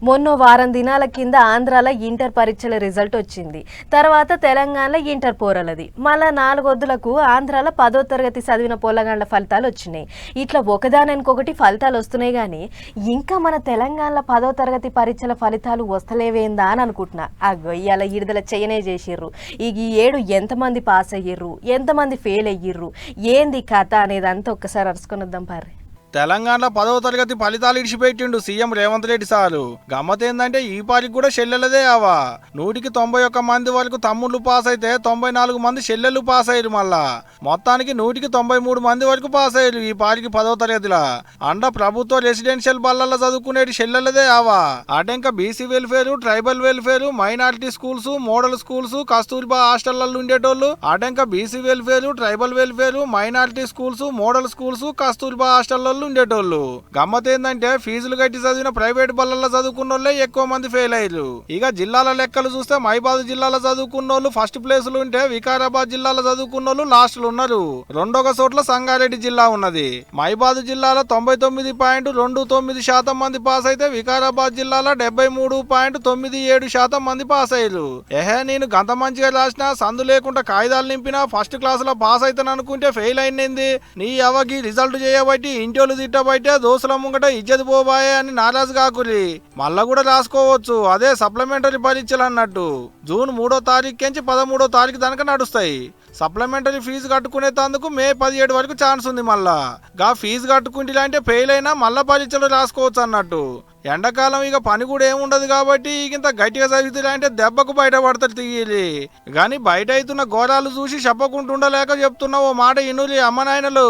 మొన్న వారం దినాల కింద ఆంధ్రాలో ఇంటర్ పరీక్షల రిజల్ట్ వచ్చింది. తర్వాత తెలంగాణలో ఇంటర్ పోరలది. మళ్ళా 4 వద్దులకు ఆంధ్రాలో 10వ తరగతి చదివిన పొల్లగాండ్ల ఫలితాలు వచ్చినాయి. ఇట్లా ఒకదానికొకటి ఫలితాలు వస్తున్నాయి కానీ ఇంకా మన తెలంగాణలో 10వ తరగతి పరీక్షల ఫలితాలు వస్తలేవేందా అని అనుకుంటున్నా. ఇవాళ విడుదల చేయనే చేసిర్రు. ఈ ఏడు ఎంతమంది పాస్ అయ్యిర్రు, ఎంతమంది ఫెయిల్ అయ్యిర్రు, ఏంది కథ అనేది అంతా ఒక్కసారి అరుచుకొని వద్దాం పారి. తెలంగాణలో 10వ తరగతి ఫలితాలు ఇడిచిపెట్టిండు సీఎం రేవంత్ రెడ్డి సారు. గమ్మత్ ఏందంటే ఈ పారికి కూడా చెల్లెలదే ఆవా. 100కి 91 మంది వరకు తమ్ముళ్ళు పాస్ అయితే 94 మంది చెల్లెళ్ళు పాస్ అయ్యారు. మళ్ళా మొత్తానికి 100కి 93 మంది వరకు పాస్ అయ్యారు ఈ పారికి 10వ తరగతిలో. ప్రభుత్వ రెసిడెన్షియల్ బళ్ళల్లో చదువుకునేటి చెల్లెలదే ఆవా. అటెంక BC welfare, tribal welfare, minority schools, model schools, Kasturba హాస్టళ్లలో ఉండేటోళ్ళు. అటెంక BC welfare, tribal welfare, minority schools, model schools, Kasturba హాస్టళ్లలో ఉండేటోళ్ళు. గమ్మత్ ఏందంటే ఫీజులు కట్టి చదివిన ప్రైవేట్ బళ్ళల్లో చదువుకున్న వాళ్ళే ఎక్కువ మంది ఫెయిల్ అయ్యారు. ఇక జిల్లాల లెక్కలు చూస్తే మైబాద్ జిల్లాలో చదువుకున్న వాళ్ళు ఫస్ట్ ప్లేసులు ఉంటే వికారాబాద్ జిల్లాలో చదువుకున్న వాళ్ళు లాస్ట్లు ఉన్నారు. రెండవ చోట్ల సంగారెడ్డి జిల్లా ఉన్నది. మైబాద్ జిల్లాలో 99.29% మంది పాస్ అయితే వికారాబాద్ జిల్లాలో 73.97% మంది పాస్ అయ్యారు. నేను గంత మంచిగా రాసినా సందు లేకుండా కాగితాలు నింపినా ఫస్ట్ క్లాస్ లో పాస్ అవుతాను అనుకుంటే ఫెయిల్ అయింది. నీ అవగి రిజల్ట్ చేయబట్టి ఇంటి తిట్టబట్టే దోస్తుల ముంగట ఇజ్జత్ పోబాయే అని నారాజు కాకురి. మళ్ళా కూడా రాసుకోవచ్చు, అదే సప్లిమెంటరీ పరీక్షలు అన్నట్టు. జూన్ 3వ తారీఖు నుంచి 13వ తారీఖు దాకా నడుస్తాయి. సప్లిమెంటరీ ఫీజు కట్టుకునేందుకు మే 17 వరకు ఛాన్స్ ఉంది. మళ్ళా గా ఫీజు కట్టుకుంటే అంటే ఫెయిల్ అయినా మళ్ళా పరీక్షలు రాసుకోవచ్చు అన్నట్టు. ఎండాకాలం ఇక పని కూడా ఏముండదు కాబట్టి ఇంత గట్టిగా చదివితే అంటే దెబ్బకు బయటపడతారు తీయాలి. కానీ బయట అవుతున్న ఘోరాలు చూసి చెప్పకుంటుండలేక చెప్తున్నా ఓ మాట ఇనులి అమ్మ నాయనలు.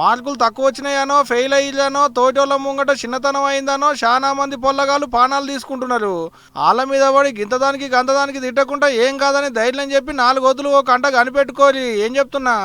మార్కులు తక్కువ వచ్చినాయనో, ఫెయిల్ అయ్యానో, తోటోళ్ళ ముంగట చిన్నతనం అయిందనో చాలా మంది పొల్లగాళ్ళు పానాలు తీసుకుంటున్నారు. వాళ్ళ మీద పడి గింతదానికి గంతదానికి తిట్టకుండా ఏం కాదని ధైర్యం చెప్పి 4 వద్దులు ఓ కంట కనిపెట్టుకోరి. ఏం చెప్తున్నా.